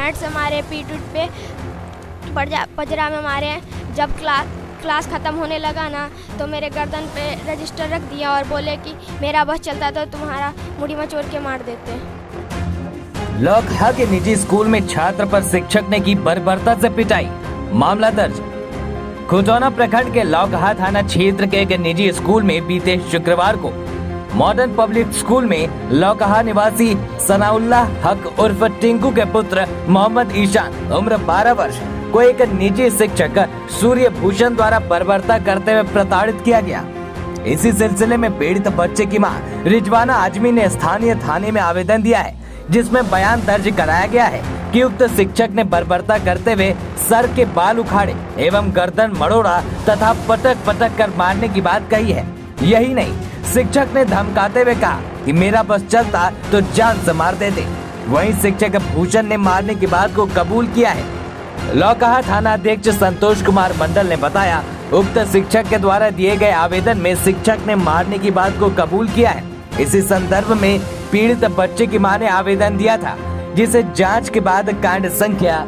Faint से मारे, पीठ उठ पे पजरा में मारे। जब क्लास ख़त्म होने लगा ना तो मेरे गर्दन पे रजिस्टर रख दिया और बोले कि मेरा बस चलता तो तुम्हारा मुड़ी मचोड़ के मार देते। लौकहा के निजी स्कूल में छात्र पर शिक्षक ने की बर्बरता से पिटाई, मामला दर्ज। खुटौना प्रखंड के लौकहा थाना क्षेत्र के एक निजी स्कूल में बीते शुक्रवार को मॉडर्न पब्लिक स्कूल में लौकहा निवासी सनाउल्लाह हक उर्फ टिंकू के पुत्र मोहम्मद ईशान उम्र 12 वर्ष को एक निजी शिक्षक सूर्य भूषण द्वारा बर्बरता करते हुए प्रताड़ित किया गया। इसी सिलसिले में पीड़ित बच्चे की मां रिजवाना आजमी ने स्थानीय थाने में आवेदन दिया है, जिसमें बयान दर्ज कराया गया है कि उक्त शिक्षक ने बर्बरता करते हुए सर के बाल उखाड़े एवं गर्दन मरोड़ा तथा पटक पटक कर मारने की बात कही है। यही नहीं, शिक्षक ने धमकाते हुए कहा कि मेरा बस चलता तो जान से मार देते। वहीं शिक्षक भूषण ने मारने की बात को कबूल किया है। लौकहा थाना अध्यक्ष संतोष कुमार मंडल ने बताया, उक्त शिक्षक के द्वारा दिए गए आवेदन में शिक्षक ने मारने की बात को कबूल किया है। इसी संदर्भ में पीड़ित बच्चे की मां ने आवेदन दिया था, जिसे जांच के बाद कांड संख्या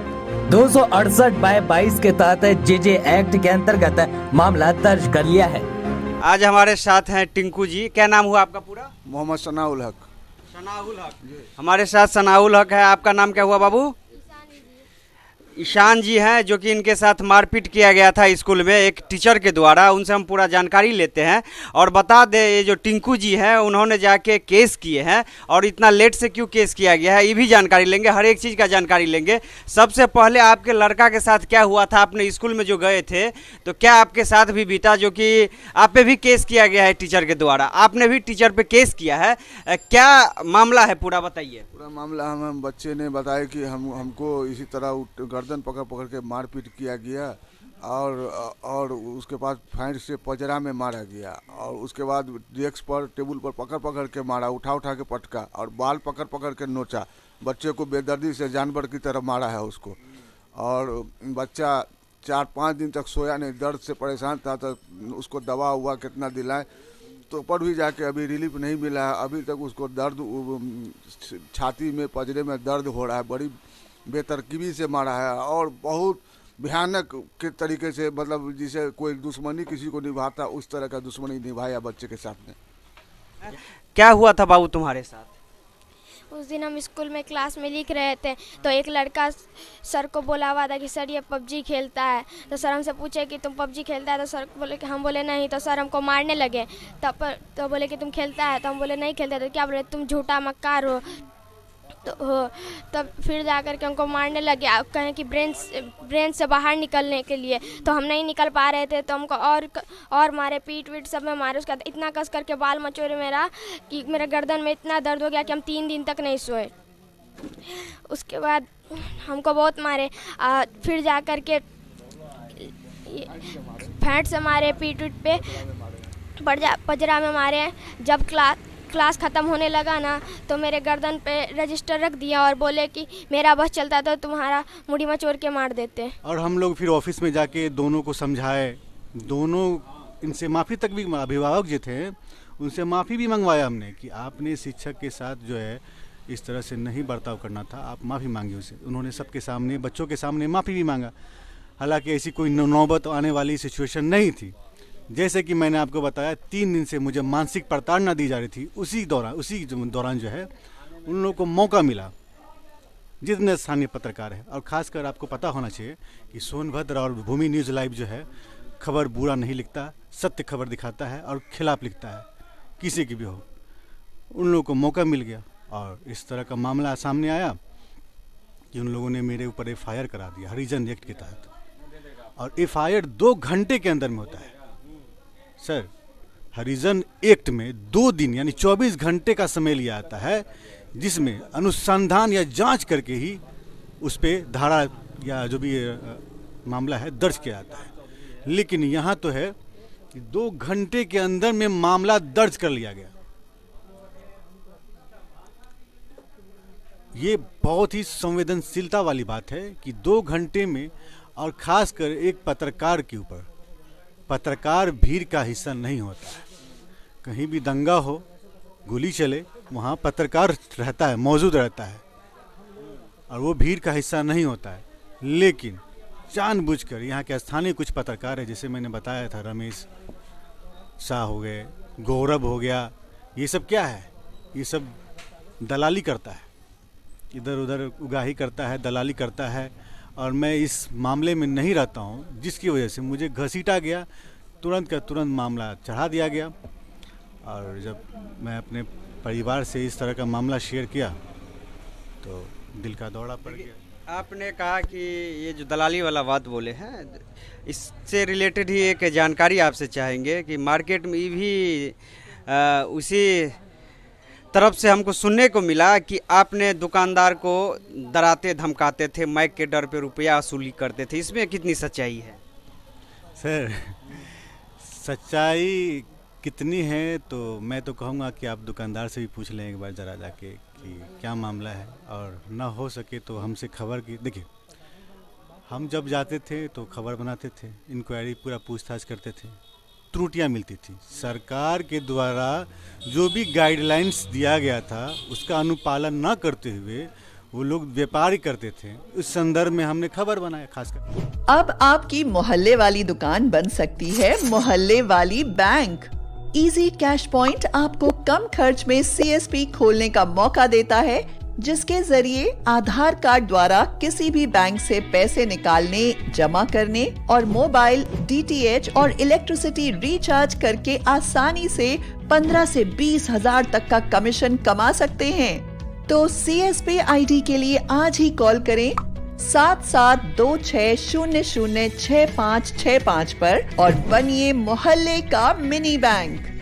268/22 के तहत जेजे एक्ट के अंतर्गत मामला दर्ज कर लिया है। आज हमारे साथ हैं टिंकू जी। क्या नाम हुआ आपका पूरा? मोहम्मद सनाउल हक। सनाउल हक। हमारे साथ सनाउल हक है। आपका नाम क्या हुआ बाबू? ईशान जी हैं, जो कि इनके साथ मारपीट किया गया था स्कूल में एक टीचर के द्वारा। उनसे हम पूरा जानकारी लेते हैं और बता दें, ये जो टिंकू जी हैं उन्होंने जाके केस किए हैं और इतना लेट से क्यों केस किया गया है ये भी जानकारी लेंगे, हर एक चीज़ का जानकारी लेंगे। सबसे पहले आपके लड़का के साथ क्या हुआ था? आपने स्कूल में जो गए थे तो क्या आपके साथ भी बीता, जो कि आप पे भी केस किया गया है टीचर के द्वारा? आपने भी टीचर पे केस किया है, क्या मामला है पूरा बताइए। पूरा मामला हम बच्चे ने बताया कि हमको इसी तरह गर्दन पकड़ पकड़ के मारपीट किया गया और उसके बाद फाइट से पजरा में मारा गया और उसके बाद डेस्क पर टेबल पर पकड़ पकड़ के मारा, उठा उठा के पटका और बाल पकड़ पकड़ के नोचा। बच्चे को बेदर्दी से जानवर की तरह मारा है उसको। और बच्चा 4-5 दिन तक सोया नहीं, दर्द से परेशान था, तो उसको दवा हुआ कितना दिलाए तो पर भी जाके अभी रिलीफ नहीं मिला है। अभी तक उसको दर्द छाती में पजरे में दर्द हो रहा है, बड़ी बेतरकीबी से मारा है और बहुत भयानक के तरीके से, मतलब जिसे कोई दुश्मनी किसी को निभाता उस तरह का दुश्मनी निभाया बच्चे के साथ में। क्या हुआ था बाबू तुम्हारे साथ? उस दिन हम स्कूल में क्लास में लिख रहे थे तो एक लड़का सर को बोला हुआ था कि सर ये पबजी खेलता है। तो सर हमसे पूछे कि तुम पबजी खेलता है? तो सर बोले कि हम बोले नहीं। तो सर हमको मारने लगे। तब तो बोले कि तुम खेलता है? तो हम बोले नहीं खेलते। तो क्या बोले, तुम झूठा मक्कार हो। तब फिर जा कर के हमको मारने लगे, कहें कि ब्रेन से बाहर निकलने के लिए। तो हम नहीं निकल पा रहे थे तो हमको और मारे, पीठ वीट सब में मारे। उसका इतना कस करके बाल मचोरे मेरा कि मेरे गर्दन में इतना दर्द हो गया कि हम 3 दिन तक नहीं सोए। उसके बाद हमको बहुत मारे। फिर जा कर के फैंट से मारे, पीठ उठ पे पजरा में मारे। जब क्लास ख़त्म होने लगा ना तो मेरे गर्दन पे रजिस्टर रख दिया और बोले कि मेरा बस चलता तो तुम्हारा मुड़ी मचोड़ के मार देते। और हम लोग फिर ऑफिस में जाके दोनों को समझाए, दोनों इनसे माफ़ी तक भी, अभिभावक जो थे उनसे माफ़ी भी मंगवाया हमने कि आपने शिक्षक के साथ जो है इस तरह से नहीं बर्ताव करना था, आप माफ़ी मांगी उसे। उन्होंने सबके सामने, बच्चों के सामने माफ़ी भी मांगा। हालांकि ऐसी कोई नौबत आने वाली सिचुएशन नहीं थी। जैसे कि मैंने आपको बताया, 3 दिन से मुझे मानसिक प्रताड़ना दी जा रही थी। उसी दौरान जो है उन लोगों को मौका मिला, जितने स्थानीय पत्रकार हैं, और ख़ासकर आपको पता होना चाहिए कि सोनभद्र और भूमि न्यूज़ लाइव जो है खबर बुरा नहीं लिखता, सत्य खबर दिखाता है और खिलाफ लिखता है, किसी की भी हो। उन लोगों को मौका मिल गया और इस तरह का मामला सामने आया कि उन लोगों ने मेरे ऊपर FIR करा दिया हरिजन एक्ट के तहत। और FIR 2 घंटे के अंदर में होता है सर। हरिजन एक्ट में 2 दिन यानी 24 घंटे का समय लिया जाता है, जिसमें अनुसंधान या जांच करके ही उस पर धारा या जो भी मामला है दर्ज किया जाता है। लेकिन यहाँ तो है कि 2 घंटे के अंदर में मामला दर्ज कर लिया गया। ये बहुत ही संवेदनशीलता वाली बात है कि 2 घंटे में, और खासकर एक पत्रकार के ऊपर। पत्रकार भीड़ का हिस्सा नहीं होता है। कहीं भी दंगा हो, गोली चले, वहाँ पत्रकार रहता है, मौजूद रहता है। और वो भीड़ का हिस्सा नहीं होता है, लेकिन जानबूझकर यहाँ के स्थानीय कुछ पत्रकार हैं, जैसे मैंने बताया था, रमेश शाह हो गए, गौरव हो गया, ये सब क्या है, ये सब दलाली करता है, इधर उधर उगाही करता है, दलाली करता है। और मैं इस मामले में नहीं रहता हूँ, जिसकी वजह से मुझे घसीटा गया, तुरंत का तुरंत मामला चढ़ा दिया गया। और जब मैं अपने परिवार से इस तरह का मामला शेयर किया तो दिल का दौरा पड़ गया। आपने कहा कि ये जो दलाली वाला बात बोले हैं, इससे रिलेटेड ही एक जानकारी आपसे चाहेंगे कि मार्केट में भी उसी तरफ से हमको सुनने को मिला कि आपने दुकानदार को डराते धमकाते थे, माइक के डर पे रुपया वसूली करते थे, इसमें कितनी सच्चाई है? सर, सच्चाई कितनी है तो मैं तो कहूँगा कि आप दुकानदार से भी पूछ लें एक बार ज़रा जाके कि क्या मामला है, और ना हो सके तो हमसे खबर की। देखिए, हम जब जाते थे तो खबर बनाते थे, इंक्वायरी पूरा पूछताछ करते थे, त्रुटियां मिलती थी। सरकार के द्वारा जो भी गाइडलाइंस दिया गया था उसका अनुपालन न करते हुए वो लोग व्यापार करते थे। उस संदर्भ में हमने खबर बनाया खासकर। अब आपकी मोहल्ले वाली दुकान बन सकती है मोहल्ले वाली बैंक। इजी कैश पॉइंट आपको कम खर्च में CSP खोलने का मौका देता है, जिसके जरिए आधार कार्ड द्वारा किसी भी बैंक से पैसे निकालने, जमा करने और मोबाइल, DTH और इलेक्ट्रिसिटी रिचार्ज करके आसानी से 15 से 20 हजार तक का कमीशन कमा सकते हैं। तो CSP ID के लिए आज ही कॉल करें 7726006565 पर और बनिए मोहल्ले का मिनी बैंक।